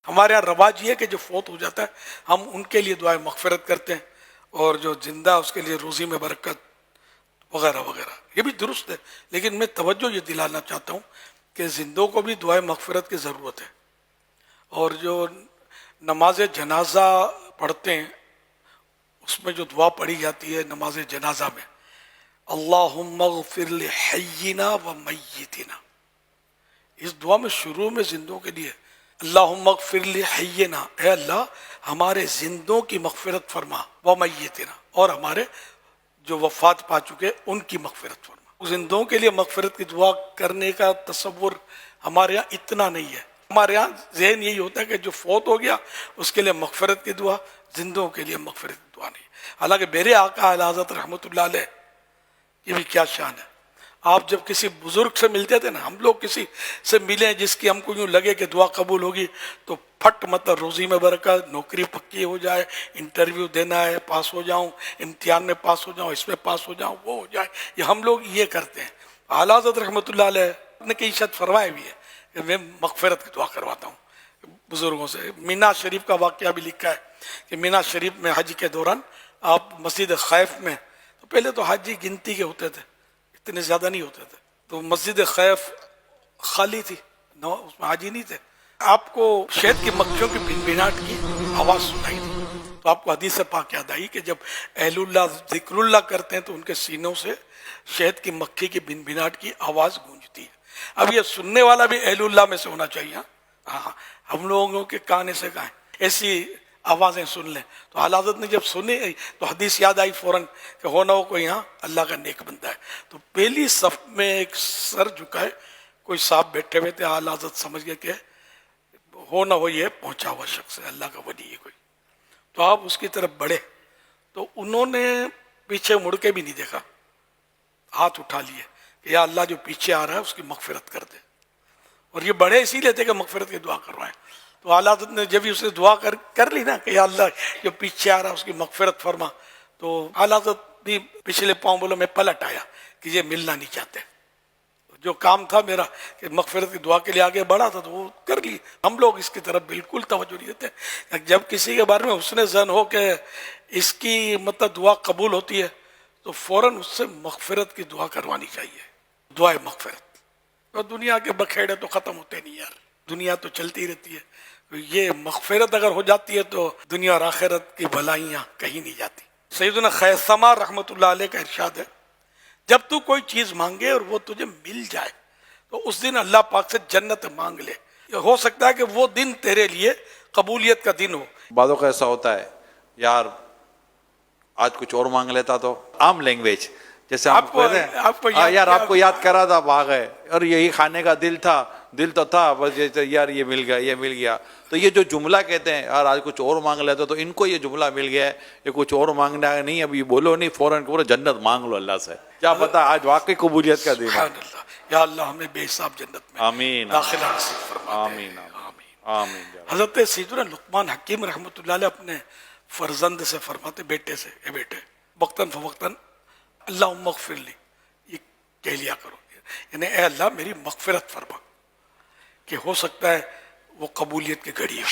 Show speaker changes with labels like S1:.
S1: ہمارے یہاں رواج یہ ہے کہ جو فوت ہو جاتا ہے ہم ان کے لیے دعائیں مغفرت کرتے ہیں، اور جو زندہ اس کے لیے روزی میں برکت وغیرہ وغیرہ، یہ بھی درست ہے، لیکن میں توجہ یہ دلانا چاہتا ہوں کہ زندوں کو بھی دعائیں مغفرت کی ضرورت ہے۔ اور جو نماز جنازہ پڑھتے ہیں اس میں جو دعا پڑھی جاتی ہے نماز جنازہ میں، اللہم اغفر لحینا و میتنا، اس دعا میں شروع میں زندوں کے لیے اللہم اغفر لحینا، اے اللہ ہمارے زندوں کی مغفرت فرما، و میتنا، اور ہمارے جو وفات پا چکے ان کی مغفرت فرما۔ زندوں کے لیے مغفرت کی دعا کرنے کا تصور ہمارے یہاں اتنا نہیں ہے، ہمارے یہاں ذہن یہی ہوتا ہے کہ جو فوت ہو گیا اس کے لیے مغفرت کی دعا، زندوں کے لیے مغفرت کی دعا نہیں۔ حالانکہ میرے آقا اعلی حضرت رحمۃ اللہ علیہ یہ بھی کیا شان ہے، آپ جب کسی بزرگ سے ملتے تھے نا، ہم لوگ کسی سے ملیں جس کی ہم کو یوں لگے کہ دعا قبول ہوگی تو پھٹ مطلب روزی میں برکت، نوکری پکی ہو جائے، انٹرویو دینا ہے پاس ہو جاؤں، امتحان میں پاس ہو جاؤں، اس میں پاس ہو جاؤں، وہ ہو جائے، یہ ہم لوگ یہ کرتے ہیں۔ اعلیٰ حضرت رحمۃ اللہ علیہ نے کئی شاید فرمائے بھی ہے کہ میں مغفرت کی دعا کرواتا ہوں بزرگوں سے۔ مینا شریف کا واقعہ بھی لکھا ہے کہ مینا شریف میں حج کے دوران آپ مسجد خیف میں، تو پہلے تو حاجی گنتی کے ہوتے تھے، اتنے زیادہ نہیں ہوتے تھے، تو مسجد خیف خالی تھی، اس میں حاجی نہیں تھے، آپ کو شہد کی مکھیوں کی بھنبھناہٹ کی آواز سنائی دی، تو آپ کو حدیث پاک یاد آئی کہ جب اہل اللہ ذکر اللہ کرتے ہیں تو ان کے سینوں سے شہد کی مکھی کی بھنبھناہٹ کی آواز گونجتی ہے۔ اب یہ سننے والا بھی اہل اللہ میں سے ہونا چاہیے، ہاں ہم لوگوں کے کان سے کہاں ایسی آوازیں سن لیں۔ تو اعلیٰ حضرت نے جب سنی تو حدیث یاد آئی فوراً کہ ہو نہ ہو کوئی یہاں اللہ کا نیک بندہ ہے، تو پہلی صف میں ایک سر جھکائے کوئی صاحب بیٹھے ہوئے تھے، اعلیٰ حضرت سمجھ گئے کہ ہو نہ ہو یہ پہنچا ہوا شخص ہے، اللہ کا ولی ہے کوئی، تو آپ اس کی طرف بڑھے، تو انہوں نے پیچھے مڑ کے بھی نہیں دیکھا، ہاتھ اٹھا لیے کہ یا اللہ جو پیچھے آ رہا ہے اس کی مغفرت کر دے، اور یہ بڑے اسی لیے تھے کہ مغفرت کی دعا کروائیں۔ تو اعلیٰ حضرت نے جب اس نے دعا کر لی نا کہ یا اللہ جو پیچھے آ رہا ہے اس کی مغفرت فرما، تو اعلیٰ حضرت بھی پچھلے پاؤں بولو میں پلٹ آیا کہ یہ ملنا نہیں چاہتے، جو کام تھا میرا کہ مغفرت کی دعا کے لیے آگے بڑھا تھا تو وہ کر لی۔ ہم لوگ اس کی طرف بالکل توجہ نہیں دیتے، جب کسی کے بارے میں حسن ظن ہو کہ اس کی مطلب دعا قبول ہوتی ہے تو فوراً اس سے مغفرت کی دعا کروانی چاہیے، دعائے مغفرت۔ اور دنیا کے بکھیڑے تو ختم ہوتے نہیں یار، دنیا تو چلتی رہتی ہے، یہ مغفرت اگر ہو جاتی ہے تو دنیا اور آخرت کی بھلائیاں کہیں نہیں جاتی۔ سیدنا خیثمہ رحمۃ اللہ علیہ کا ارشاد ہے، جب تو کوئی چیز مانگے اور وہ تجھے مل جائے تو اس دن اللہ پاک سے جنت مانگ لے، ہو سکتا ہے کہ وہ دن تیرے لیے قبولیت کا دن ہو۔
S2: بعضوں کا ایسا ہوتا ہے یار آج کچھ اور مانگ لیتا تو، عام لینگویج جیسے ہم کہتے ہیں یار آپ کو یاد کرا تھا بھاگ گئے، اور یہی کھانے کا دل تھا، دل تو تھا بس یار یہ مل گیا یہ مل گیا، تو یہ جو جملہ کہتے ہیں یار آج کچھ اور مانگ لیتا تو ان کو یہ جملہ مل گیا ہے، یہ کچھ اور مانگنا نہیں، اب یہ بولو نہیں، فوراً پورا جنت مانگ لو اللہ سے، کیا پتا آج واقعی قبولیت کا دن ہے۔
S1: سبحان اللہ، یا اللہ ہمیں بے حساب جنت میں
S2: آمین
S1: داخلہ نصیب فرما دے۔
S2: آمین آمین۔
S1: حضرت سیدنا لقمان حکیم رحمۃ اللہ علیہ اپنے فرزند سے فرماتے، بیٹے سے، اے بیٹے وقتاً فوقتاً اللہم اغفر لی، یہ کہہ لیا کرو، یعنی اے اللہ میری مغفرت فرما، کہ ہو سکتا ہے وہ قبولیت کی گھڑی ہے۔